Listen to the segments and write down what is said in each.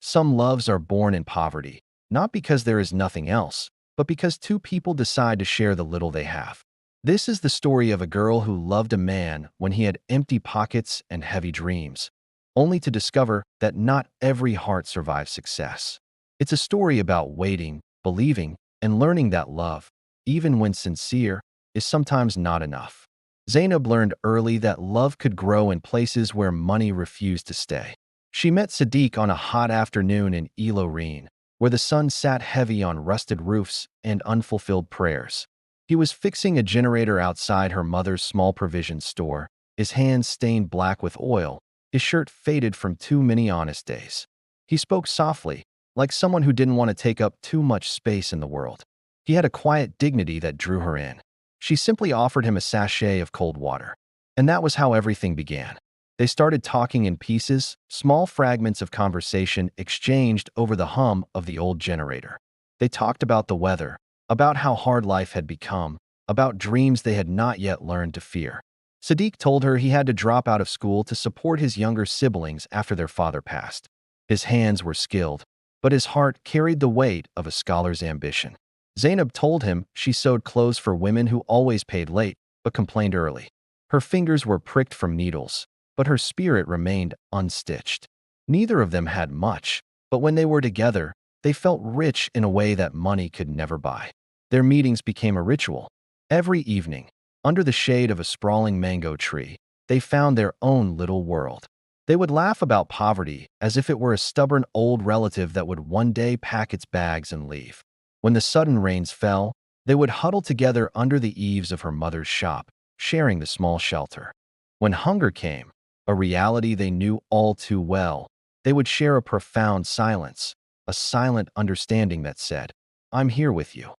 Some loves are born in poverty, not because there is nothing else, but because two people decide to share the little they have. This is the story of a girl who loved a man when he had empty pockets and heavy dreams, only to discover that not every heart survives success. It's a story about waiting, believing, and learning that love, even when sincere, is sometimes not enough. Zainab learned early that love could grow in places where money refused to stay. She met Sadiq on a hot afternoon in Ilorin, where the sun sat heavy on rusted roofs and unfulfilled prayers. He was fixing a generator outside her mother's small provision store, his hands stained black with oil, his shirt faded from too many honest days. He spoke softly, like someone who didn't want to take up too much space in the world. He had a quiet dignity that drew her in. She simply offered him a sachet of cold water. And that was how everything began. They started talking in pieces, small fragments of conversation exchanged over the hum of the old generator. They talked about the weather, about how hard life had become, about dreams they had not yet learned to fear. Sadiq told her he had to drop out of school to support his younger siblings after their father passed. His hands were skilled, but his heart carried the weight of a scholar's ambition. Zainab told him she sewed clothes for women who always paid late but complained early. Her fingers were pricked from needles, but her spirit remained unstitched. Neither of them had much, but when they were together, they felt rich in a way that money could never buy. Their meetings became a ritual. Every evening, under the shade of a sprawling mango tree, they found their own little world. They would laugh about poverty as if it were a stubborn old relative that would one day pack its bags and leave. When the sudden rains fell, they would huddle together under the eaves of her mother's shop, sharing the small shelter. When hunger came, a reality they knew all too well, they would share a profound silence, a silent understanding that said, "I'm here with you."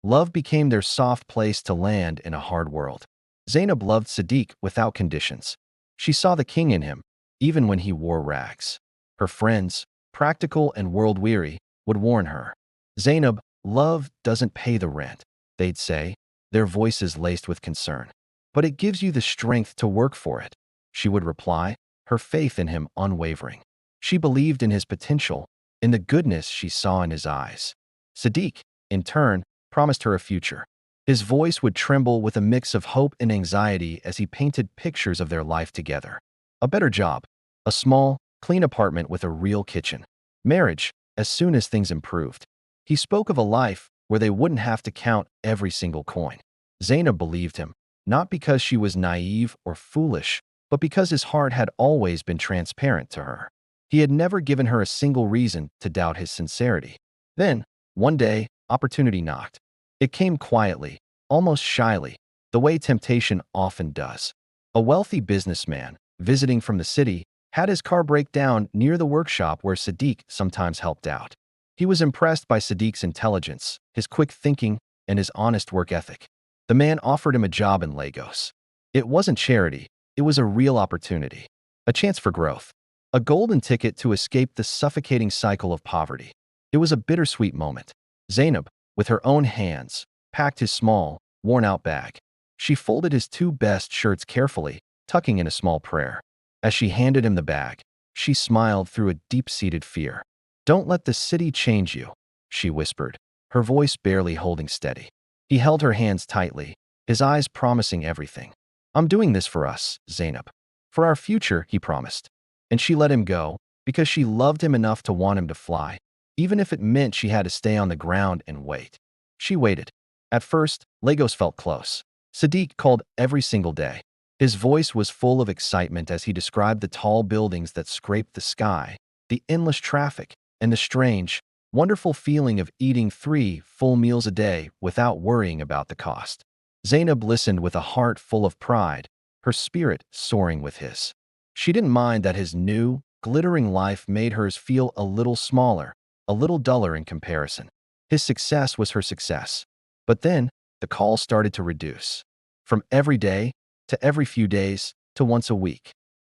Love became their soft place to land in a hard world. Zainab loved Sadiq without conditions. She saw the king in him, even when he wore rags. Her friends, practical and world-weary, would warn her. "Zainab, love doesn't pay the rent," they'd say, their voices laced with concern. "But it gives you the strength to work for it," she would reply, her faith in him unwavering. She believed in his potential, in the goodness she saw in his eyes. Sadiq, in turn, promised her a future. His voice would tremble with a mix of hope and anxiety as he painted pictures of their life together. A better job, a small, clean apartment with a real kitchen. Marriage, as soon as things improved. He spoke of a life where they wouldn't have to count every single coin. Zainab believed him, not because she was naive or foolish, but because his heart had always been transparent to her. He had never given her a single reason to doubt his sincerity. Then, one day, opportunity knocked. It came quietly, almost shyly, the way temptation often does. A wealthy businessman, visiting from the city, had his car break down near the workshop where Sadiq sometimes helped out. He was impressed by Sadiq's intelligence, his quick thinking, and his honest work ethic. The man offered him a job in Lagos. It wasn't charity, it was a real opportunity, a chance for growth, a golden ticket to escape the suffocating cycle of poverty. It was a bittersweet moment. Zainab, with her own hands, packed his small, worn-out bag. She folded his two best shirts carefully, tucking in a small prayer. As she handed him the bag, she smiled through a deep-seated fear. "Don't let the city change you," she whispered, her voice barely holding steady. He held her hands tightly, his eyes promising everything. "I'm doing this for us, Zainab. For our future," he promised. And she let him go, because she loved him enough to want him to fly, even if it meant she had to stay on the ground and wait. She waited. At first, Lagos felt close. Sadiq called every single day. His voice was full of excitement as he described the tall buildings that scraped the sky, the endless traffic, and the strange, wonderful feeling of eating 3 full meals a day without worrying about the cost. Zainab listened with a heart full of pride, her spirit soaring with his. She didn't mind that his new, glittering life made hers feel a little smaller, a little duller in comparison. His success was her success. But then, the calls started to reduce. From every day, to every few days, to once a week.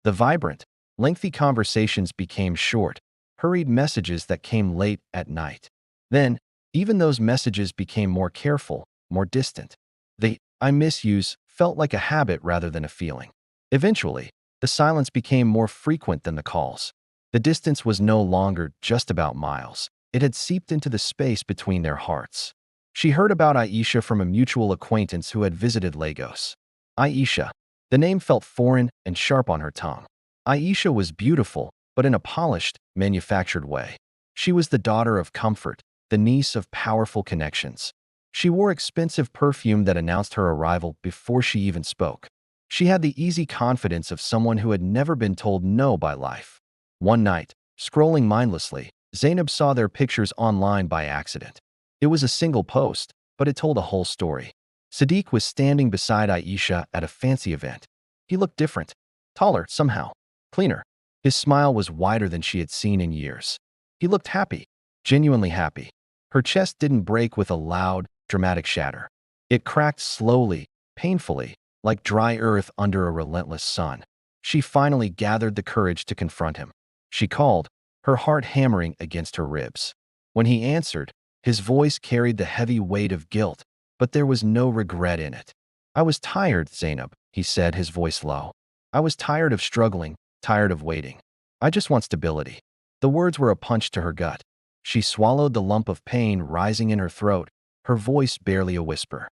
The vibrant, lengthy conversations became short, hurried messages that came late at night. Then, even those messages became more careful, more distant. The "I miss yous" felt like a habit rather than a feeling. Eventually, the silence became more frequent than the calls. The distance was no longer just about miles. It had seeped into the space between their hearts. She heard about Aisha from a mutual acquaintance who had visited Lagos. Aisha. The name felt foreign and sharp on her tongue. Aisha was beautiful, but in a polished, manufactured way. She was the daughter of comfort, the niece of powerful connections. She wore expensive perfume that announced her arrival before she even spoke. She had the easy confidence of someone who had never been told no by life. One night, scrolling mindlessly, Zainab saw their pictures online by accident. It was a single post, but it told a whole story. Sadiq was standing beside Aisha at a fancy event. He looked different, taller somehow, cleaner. His smile was wider than she had seen in years. He looked happy, genuinely happy. Her chest didn't break with a loud, dramatic shatter. It cracked slowly, painfully, like dry earth under a relentless sun. She finally gathered the courage to confront him. She called, her heart hammering against her ribs. When he answered, his voice carried the heavy weight of guilt, but there was no regret in it. "I was tired, Zainab," he said, his voice low. "I was tired of struggling, tired of waiting. I just want stability." The words were a punch to her gut. She swallowed the lump of pain rising in her throat, her voice barely a whisper.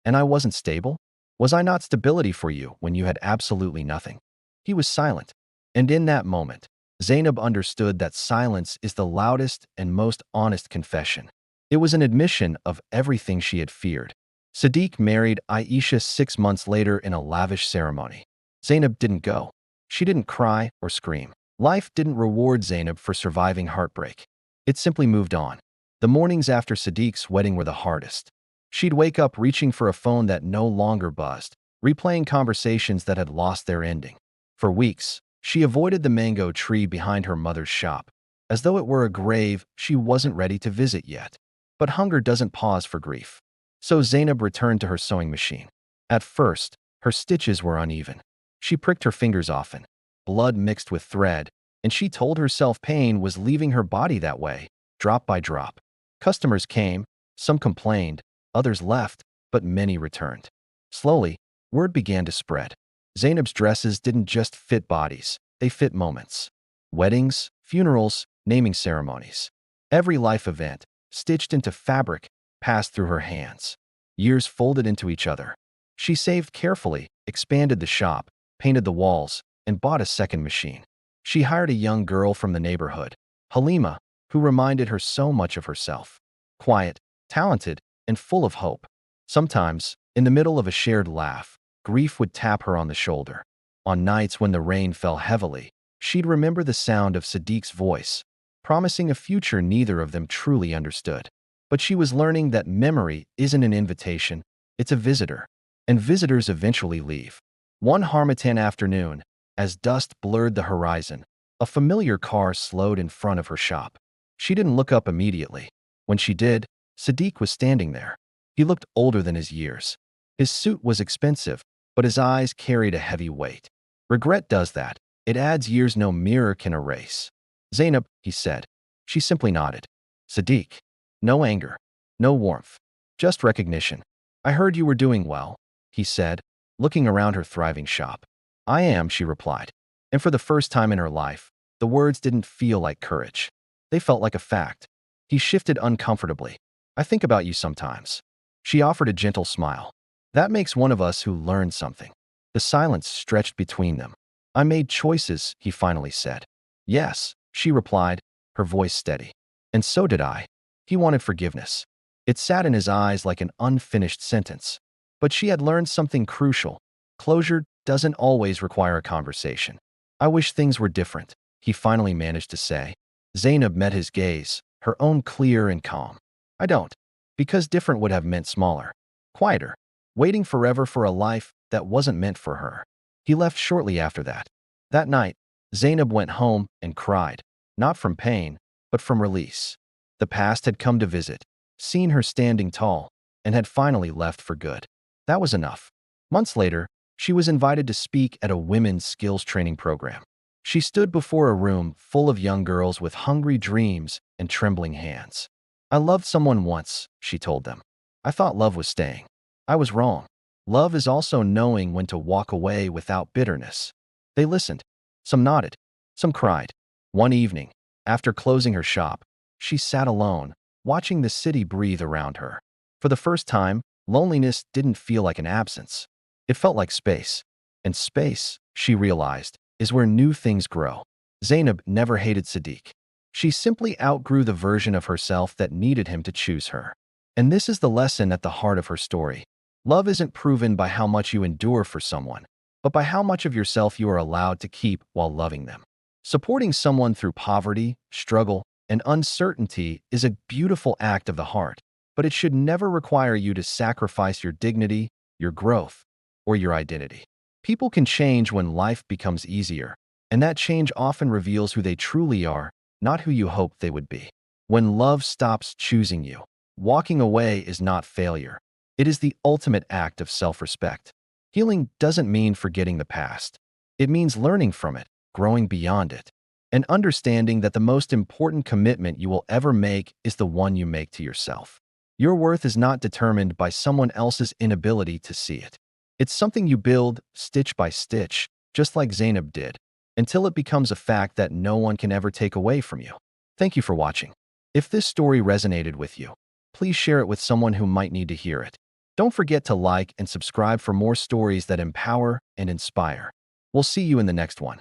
"And I wasn't stable? Was I not stability for you when you had absolutely nothing?" He was silent. And in that moment, Zainab understood that silence is the loudest and most honest confession. It was an admission of everything she had feared. Sadiq married Aisha 6 months later in a lavish ceremony. Zainab didn't go. She didn't cry or scream. Life didn't reward Zainab for surviving heartbreak. It simply moved on. The mornings after Sadiq's wedding were the hardest. She'd wake up reaching for a phone that no longer buzzed, replaying conversations that had lost their ending. For weeks, she avoided the mango tree behind her mother's shop, as though it were a grave she wasn't ready to visit yet. But hunger doesn't pause for grief. So Zainab returned to her sewing machine. At first, her stitches were uneven. She pricked her fingers often. Blood mixed with thread, and she told herself pain was leaving her body that way, drop by drop. Customers came, some complained, others left, but many returned. Slowly, word began to spread. Zainab's dresses didn't just fit bodies, they fit moments. Weddings, funerals, naming ceremonies. Every life event, stitched into fabric, passed through her hands. Years folded into each other. She saved carefully, expanded the shop, painted the walls, and bought a second machine. She hired a young girl from the neighborhood, Halima, who reminded her so much of herself. Quiet, talented, and full of hope. Sometimes, in the middle of a shared laugh, grief would tap her on the shoulder. On nights when the rain fell heavily, she'd remember the sound of Sadiq's voice, promising a future neither of them truly understood. But she was learning that memory isn't an invitation, it's a visitor. And visitors eventually leave. One Harmattan afternoon, as dust blurred the horizon, a familiar car slowed in front of her shop. She didn't look up immediately. When she did, Sadiq was standing there. He looked older than his years. His suit was expensive, but his eyes carried a heavy weight. Regret does that. It adds years no mirror can erase. "Zainab," he said. She simply nodded. "Sadiq." No anger, no warmth, just recognition. "I heard you were doing well," he said, looking around her thriving shop. "I am," she replied. And for the first time in her life, the words didn't feel like courage. They felt like a fact. He shifted uncomfortably. "I think about you sometimes." She offered a gentle smile. "That makes one of us who learned something." The silence stretched between them. "I made choices," he finally said. "Yes," she replied, her voice steady. "And so did I." He wanted forgiveness. It sat in his eyes like an unfinished sentence. But she had learned something crucial. Closure doesn't always require a conversation. "I wish things were different," he finally managed to say. Zainab met his gaze, her own clear and calm. "I don't." Because different would have meant smaller, quieter, waiting forever for a life that wasn't meant for her. He left shortly after that. That night, Zainab went home and cried, not from pain, but from release. The past had come to visit, seen her standing tall, and had finally left for good. That was enough. Months later, she was invited to speak at a women's skills training program. She stood before a room full of young girls with hungry dreams and trembling hands. "I loved someone once," she told them. "I thought love was staying. I was wrong. Love is also knowing when to walk away without bitterness." They listened. Some nodded. Some cried. One evening, after closing her shop, she sat alone, watching the city breathe around her. For the first time, loneliness didn't feel like an absence. It felt like space. And space, she realized, is where new things grow. Zainab never hated Sadiq. She simply outgrew the version of herself that needed him to choose her. And this is the lesson at the heart of her story. Love isn't proven by how much you endure for someone, but by how much of yourself you are allowed to keep while loving them. Supporting someone through poverty, struggle, and uncertainty is a beautiful act of the heart, but it should never require you to sacrifice your dignity, your growth, or your identity. People can change when life becomes easier, and that change often reveals who they truly are, not who you hoped they would be. When love stops choosing you, walking away is not failure. It is the ultimate act of self-respect. Healing doesn't mean forgetting the past. It means learning from it, growing beyond it, and understanding that the most important commitment you will ever make is the one you make to yourself. Your worth is not determined by someone else's inability to see it. It's something you build, stitch by stitch, just like Zainab did, until it becomes a fact that no one can ever take away from you. Thank you for watching. If this story resonated with you, please share it with someone who might need to hear it. Don't forget to like and subscribe for more stories that empower and inspire. We'll see you in the next one.